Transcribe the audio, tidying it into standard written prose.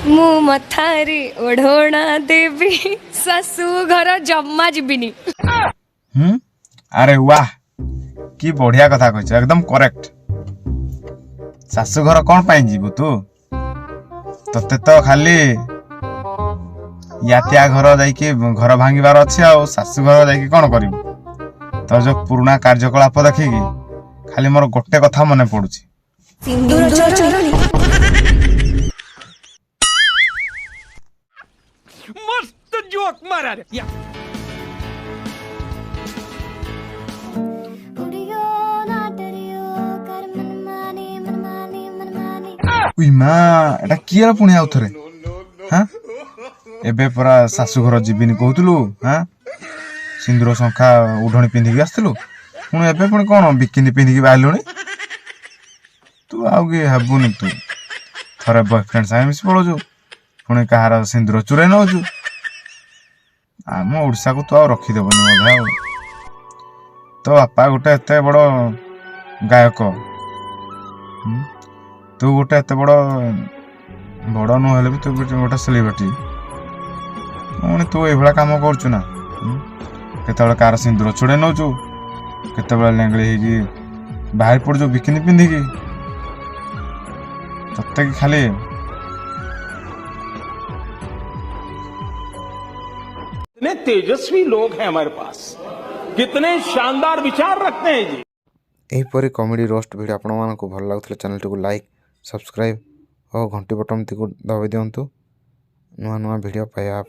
मु मथारी ओढ़ोना देवी शाशु घर जम्मा जीविनी। अरे वाह की बढ़िया कथा कहछ एकदम करेक्ट। शाशुघर कौन पाई जीवु तू तते तो खाली यातिया घर जाइए घर भांगार अच्छे आ शाशुघर जाइए कौन कर तो जो पुराना कार्यकलाप देखिकी खाली मोर गोटे कथा मन पड़ुछि। मस्त जोक मारा रे उई माँ एटा किए पुणी आउ थरे हाँ एबे परा शाशुघर जीविनी कहतलु हाँ सिंदूर शंखा उढ़णी पिंधिकी आसलु पुणी एबे पुणी कौन बिकिनी पिंधिकी बाहलुनी तू आउ कि हेबुनी तू थरे बॉयफ्रेंड सागे मिस पड़ोजु पुणी कहार सिंदूर चुराई नौजु आम ओडिशा को तू आ रखीदेबनी बोधे आ तो बापा गोटे एते बड़ गायक तू गोटे एत बड़ बड़ नुहले भी तू गोटे सेलिब्रिटी पुणी तू ये कम करुचु ना केतबेले कार सिंदूर चुड़े नौचु केतबेले लेंगड़ी होगी बाहर पड़जु बिकिनी पिंधिकी तत्ते खाली कितने तेजस्वी लोग हैं हमारे पास, कितने शानदार विचार रखते हैं जी। यहीपरि कॉमेडी रोस्ट वीडियो आपण मानक भल लगुले चैनल को लाइक सब्सक्राइब और घंटी बटन टी दबाई दिंतु नुआ नुआ वीडियो पाइबा।